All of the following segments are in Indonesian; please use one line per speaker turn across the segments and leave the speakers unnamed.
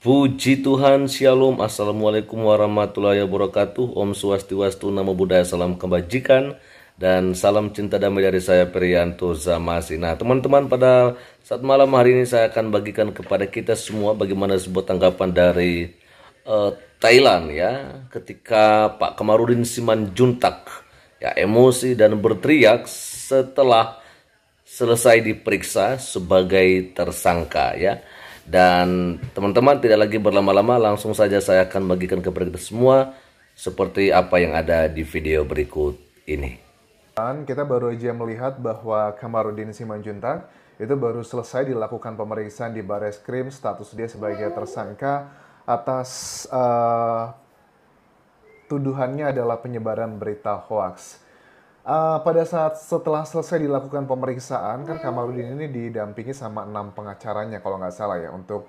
Puji Tuhan, Shalom, Assalamualaikum warahmatullahi wabarakatuh. Om Swastiwastu, Namo Buddhaya, salam kebajikan, dan salam cinta damai dari saya Perianto Zamasi. Nah teman-teman, pada saat malam hari ini saya akan bagikan kepada kita semua bagaimana sebuah tanggapan dari Thailand ya, ketika Pak Kamarudin Simanjuntak ya emosi dan berteriak setelah selesai diperiksa sebagai tersangka ya. Dan teman-teman, tidak lagi berlama-lama, langsung saja saya akan bagikan kepada kita semua seperti apa yang ada di video berikut ini.
Kita baru aja melihat bahwa Kamarudin Simanjuntak itu baru selesai dilakukan pemeriksaan di Bareskrim, status dia sebagai tersangka atas tuduhannya adalah penyebaran berita hoaks. Pada saat setelah selesai dilakukan pemeriksaan, kan Kamarudin ini didampingi sama 6 pengacaranya kalau nggak salah ya untuk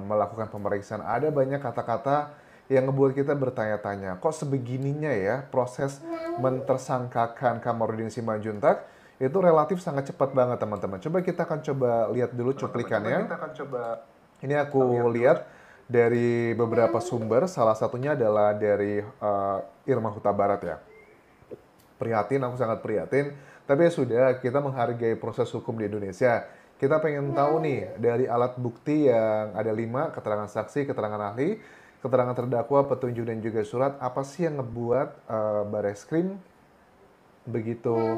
melakukan pemeriksaan. Ada banyak kata-kata yang ngebuat kita bertanya-tanya, kok sebegininya ya proses mentersangkakan Kamarudin Simanjuntak itu relatif sangat cepat banget teman-teman. Kita akan coba lihat dulu cuplikannya. Ini aku lihat dari beberapa sumber, salah satunya adalah dari Irma Huta Barat ya. Prihatin, aku sangat prihatin. Tapi ya sudah, kita menghargai proses hukum di Indonesia. Kita pengen tahu nih, dari alat bukti yang ada 5, keterangan saksi, keterangan ahli, keterangan terdakwa, petunjuk, dan juga surat, apa sih yang ngebuat Bareskrim begitu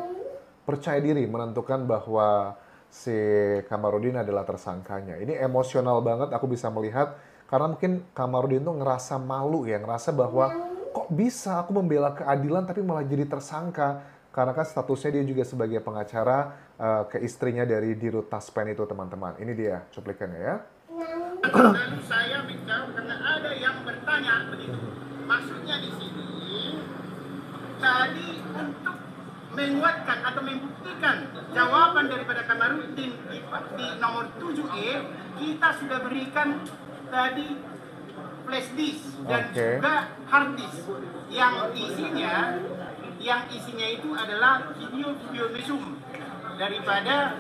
percaya diri menentukan bahwa si Kamarudin adalah tersangkanya. Ini emosional banget, aku bisa melihat, karena mungkin Kamarudin tuh ngerasa malu ya, ngerasa bahwa kok bisa aku membela keadilan tapi malah jadi tersangka, karena kan statusnya dia juga sebagai pengacara ke istrinya dari Dirut Taspen itu teman-teman. Ini dia cuplikannya ya.
Lalu saya menjawab karena ada yang bertanya begitu. Maksudnya di sini tadi untuk menguatkan atau membuktikan jawaban daripada Kamarudin di nomor 7E, kita sudah berikan tadi flash disk dan juga hard disk yang isinya itu adalah video mesum daripada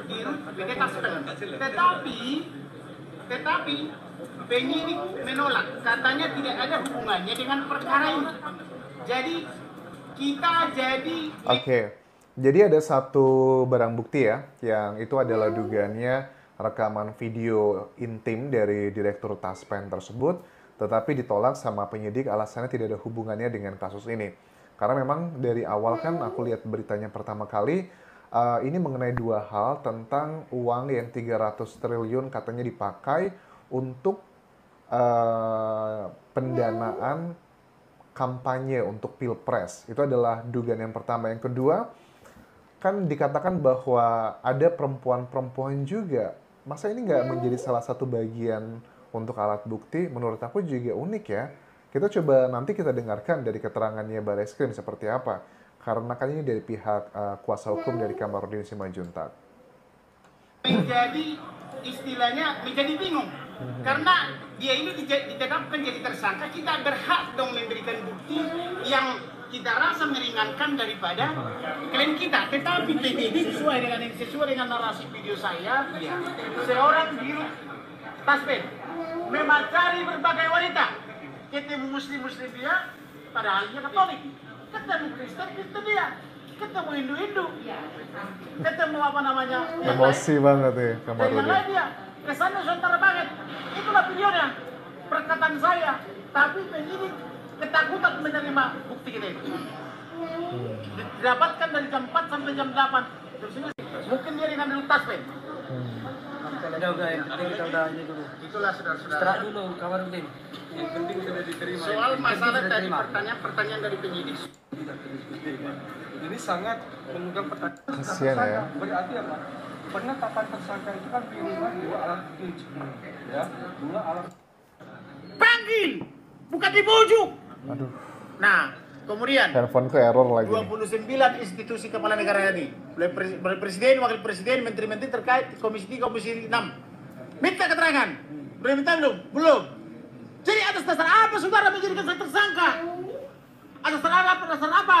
Dirut PT Taspen. Tetapi penyidik menolak, katanya tidak ada hubungannya dengan perkara ini. Jadi kita
jadi ada satu barang bukti ya, yang itu adalah dugaannya rekaman video intim dari Direktur Taspen tersebut, tetapi ditolak sama penyidik alasannya tidak ada hubungannya dengan kasus ini. Karena memang dari awal kan aku lihat beritanya pertama kali, ini mengenai 2 hal tentang uang yang 300 triliun katanya dipakai untuk pendanaan kampanye untuk Pilpres. Itu adalah dugaan yang pertama. Yang kedua, kan dikatakan bahwa ada perempuan-perempuan juga. Masa ini nggak menjadi salah satu bagian untuk alat bukti? Menurut aku juga unik ya. Kita coba nanti kita dengarkan dari keterangannya Bareskrim seperti apa. Karena kan ini dari pihak kuasa hukum dari Kamarudin Simanjuntak.
Menjadi istilahnya menjadi bingung. Karena dia ini ditetapkan jadi tersangka, kita berhak dong memberikan bukti yang kita rasa meringankan daripada klaim kita. Tetapi penyidik sesuai dengan narasi video saya, ya, seorang Dirut Taspen memacari berbagai wanita, ketemu muslim dia, padahal dia Katolik, ketemu Kristen dia, ketemu Hindu, ketemu apa namanya,
emosi banget ya Kamarudin.
yang lain dia kesannya saudara banget. Itulah videonya, perkataan saya. Tapi penyidik ketakutan menerima bukti kita itu. Didapatkan dari jam 4 sampai jam 8. Terus ini mungkin dia dengan Dirut Taspen.
Kita udah ini dulu.
Itulah saudara-saudara.
Setelah dulu Kamarudin. Yang penting sudah diterima.
Soal masalah tadi pertanyaan dari penyidik.
Ini sangat mengundang pertanyaan.
Kasian ya.
Berarti apa? Penetapan tersangka itu kan minimal 2 alat bukti. Ya, 2 alat.
Panggil, bukan dibujuk.
Aduh.
Nah, kemudian
Handphoneku error lagi.
29 institusi kepala negara tadi, mulai presiden, wakil presiden, menteri-menteri terkait, komisi 3, komisi 6. Minta keterangan. Belum minta belum? Belum. Jadi atas dasar apa saudara menjadikan saya tersangka? Atas dasar apa?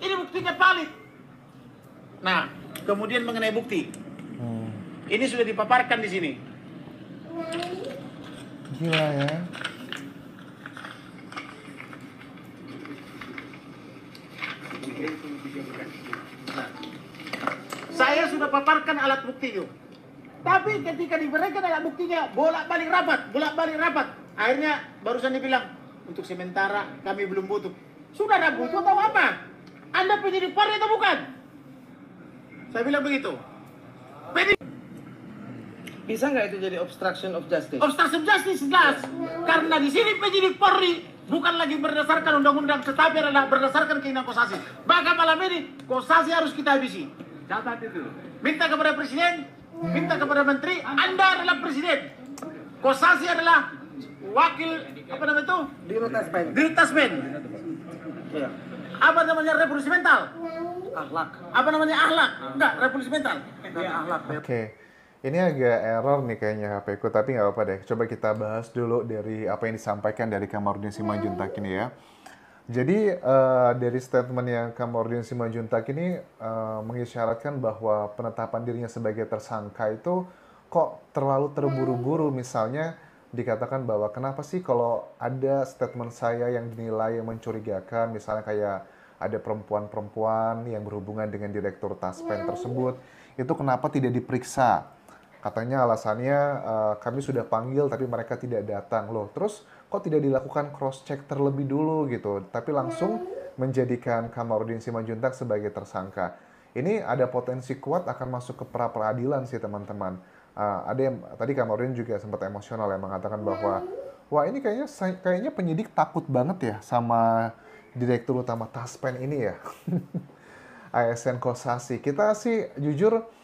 Ini buktinya valid. Nah, kemudian mengenai bukti. Ini sudah dipaparkan di sini.
Gila ya.
Saya sudah paparkan alat bukti itu. Tapi ketika diberikan alat buktinya, bolak-balik rapat. Akhirnya barusan dibilang, untuk sementara kami belum butuh. Sudah ada butuh atau apa? Anda penyidik Polri atau bukan? Saya bilang begitu.
Bisa nggak itu jadi obstruction of justice?
Obstruction justice jelas. Karena di sini penyidik Polri bukan lagi berdasarkan undang-undang, tetapi adalah berdasarkan keinginan Kosasi. Maka malam ini Kosasi harus kita habisi. Catat itu. Minta kepada Presiden, minta kepada Menteri, Anda adalah Presiden. Kosasi adalah wakil, apa namanya itu? Dirut Taspen. Ya. Apa namanya revolusi mental?
Akhlak.
Apa namanya akhlak? Enggak, revolusi mental.
Akhlak.
Oke. Ini agak error nih kayaknya HP ku, tapi nggak apa-apa deh. Coba kita bahas dulu dari apa yang disampaikan dari Kamarudin Simanjuntak ini ya. Jadi dari statement yang Kamarudin Simanjuntak ini mengisyaratkan bahwa penetapan dirinya sebagai tersangka itu kok terlalu terburu-buru. Misalnya dikatakan bahwa kenapa sih kalau ada statement saya yang dinilai mencurigakan, misalnya kayak ada perempuan-perempuan yang berhubungan dengan direktur Taspen tersebut, itu kenapa tidak diperiksa? Katanya alasannya kami sudah panggil tapi mereka tidak datang loh. Terus kok tidak dilakukan cross check terlebih dulu gitu, tapi langsung menjadikan Kamarudin Simanjuntak sebagai tersangka. Ini ada potensi kuat akan masuk ke pra-peradilan sih teman-teman. Ada yang tadi Kamarudin juga sempat emosional ya mengatakan bahwa wah ini kayaknya penyidik takut banget ya sama direktur utama Taspen ini ya. ASN Kosasi. Kita sih jujur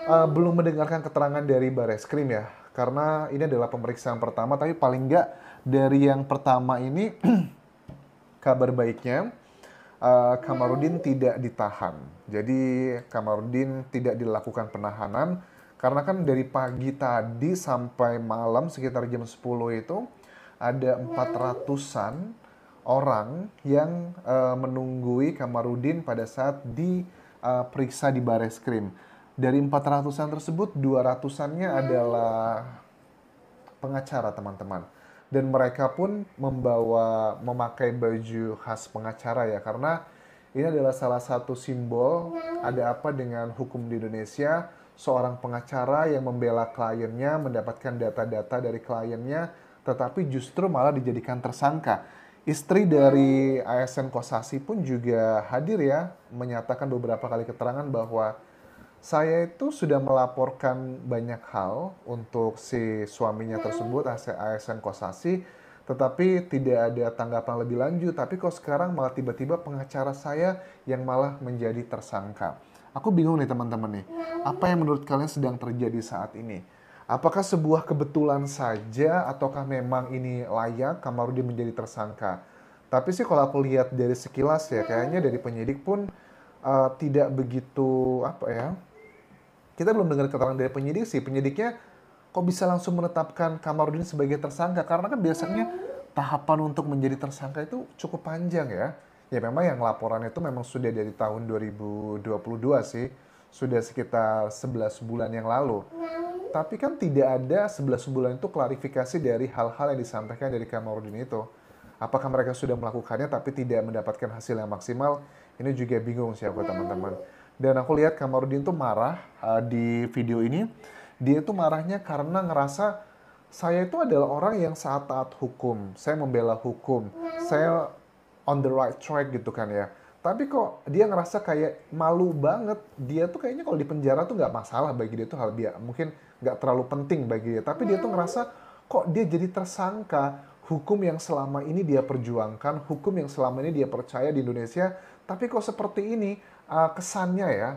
belum mendengarkan keterangan dari Bareskrim ya, karena ini adalah pemeriksaan pertama, tapi paling nggak dari yang pertama ini kabar baiknya Kamarudin tidak ditahan. Jadi Kamarudin tidak dilakukan penahanan, karena kan dari pagi tadi sampai malam sekitar jam 10 itu ada 400-an orang yang menunggui Kamarudin pada saat diperiksa di Bareskrim. Dari 400-an tersebut, 200-annya adalah pengacara teman-teman. Dan mereka pun memakai baju khas pengacara ya, karena ini adalah salah satu simbol ada apa dengan hukum di Indonesia, seorang pengacara yang membela kliennya, mendapatkan data-data dari kliennya, tetapi justru malah dijadikan tersangka. Istri dari ASN Kosasi pun juga hadir ya, menyatakan beberapa kali keterangan bahwa saya itu sudah melaporkan banyak hal untuk si suaminya tersebut, ASN Kosasi, tetapi tidak ada tanggapan lebih lanjut. Tapi kok sekarang malah tiba-tiba pengacara saya yang malah menjadi tersangka. Aku bingung nih teman-teman nih, apa yang menurut kalian sedang terjadi saat ini? Apakah sebuah kebetulan saja ataukah memang ini layak Kamarudin menjadi tersangka? Tapi sih kalau aku lihat dari sekilas ya, kayaknya dari penyidik pun tidak begitu apa ya. Kita belum dengar keterangan dari penyidik sih. Penyidiknya kok bisa langsung menetapkan Kamarudin sebagai tersangka? Karena kan biasanya tahapan untuk menjadi tersangka itu cukup panjang ya. Ya memang yang laporan itu memang sudah dari tahun 2022 sih. Sudah sekitar 11 bulan yang lalu. Tapi kan tidak ada 11 bulan itu klarifikasi dari hal-hal yang disampaikan dari Kamarudin itu. Apakah mereka sudah melakukannya tapi tidak mendapatkan hasil yang maksimal? Ini juga bingung sih aku teman-teman. Dan aku lihat Kamarudin tuh marah di video ini. Dia tuh marahnya karena ngerasa saya itu adalah orang yang sangat taat hukum. Saya membela hukum. Saya on the right track gitu kan ya. Tapi kok dia ngerasa kayak malu banget. Dia tuh kayaknya kalau di penjara tuh nggak masalah bagi dia tuh hal biasa. Mungkin nggak terlalu penting bagi dia. Tapi dia tuh ngerasa kok dia jadi tersangka. Hukum yang selama ini dia perjuangkan, hukum yang selama ini dia percaya di Indonesia, tapi kok seperti ini kesannya ya,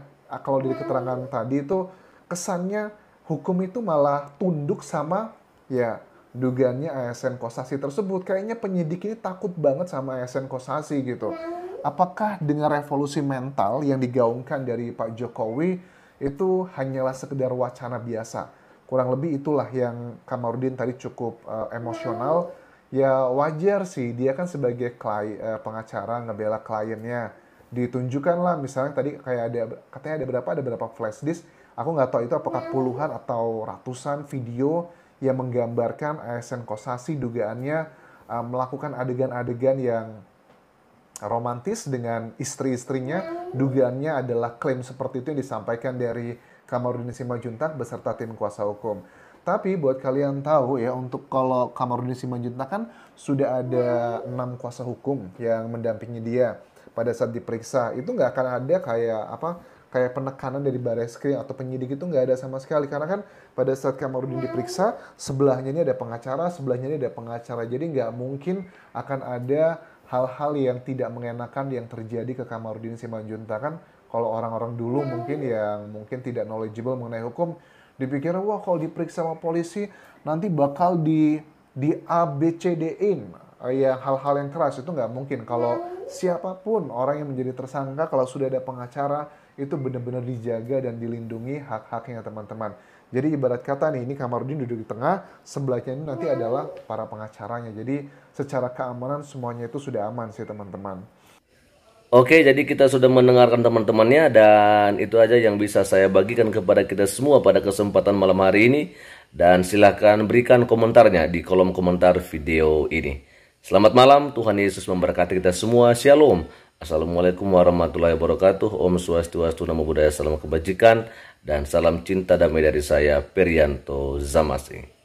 kalau dari keterangan tadi itu kesannya hukum itu malah tunduk sama ya dugaannya ASN Kosasi tersebut. Kayaknya penyidik ini takut banget sama ASN Kosasi gitu. Apakah dengan revolusi mental yang digaungkan dari Pak Jokowi itu hanyalah sekedar wacana biasa? Kurang lebih itulah yang Kamarudin tadi cukup emosional. Ya wajar sih, dia kan sebagai pengacara ngebela kliennya. Ditunjukkan lah misalnya tadi katanya ada berapa flash disk. Aku nggak tahu itu apakah puluhan atau ratusan video yang menggambarkan ASN Kosasi dugaannya melakukan adegan-adegan yang romantis dengan istri-istrinya. Dugaannya adalah klaim seperti itu yang disampaikan dari Kamarudin Simanjuntak beserta tim kuasa hukum. Tapi buat kalian tahu ya, untuk kalau Kamarudin Simanjuntak kan sudah ada 6 kuasa hukum yang mendampingi dia pada saat diperiksa. Itu nggak akan ada kayak penekanan dari Bareskrim atau penyidik, itu nggak ada sama sekali. Karena kan pada saat Kamarudin diperiksa, sebelahnya ini ada pengacara, sebelahnya ini ada pengacara. Jadi nggak mungkin akan ada hal-hal yang tidak mengenakan yang terjadi ke Kamarudin Simanjuntak. Kan kalau orang-orang dulu mungkin yang mungkin tidak knowledgeable mengenai hukum, dipikir wah kalau diperiksa sama polisi nanti bakal di ABCD-in ya, hal-hal yang keras. Itu nggak mungkin. Kalau siapapun orang yang menjadi tersangka, kalau sudah ada pengacara, itu benar-benar dijaga dan dilindungi hak-haknya teman-teman. Jadi ibarat kata nih, ini Kamarudin duduk di tengah, sebelahnya ini nanti adalah para pengacaranya. Jadi secara keamanan semuanya itu sudah aman sih teman-teman.
Oke, jadi kita sudah mendengarkan teman-temannya, dan itu aja yang bisa saya bagikan kepada kita semua pada kesempatan malam hari ini. Dan silahkan berikan komentarnya di kolom komentar video ini. Selamat malam, Tuhan Yesus memberkati kita semua. Shalom. Assalamualaikum warahmatullahi wabarakatuh. Om Swastiwastu, Namo Buddhaya, salam kebajikan, dan salam cinta damai dari saya, Perianto Zamasi.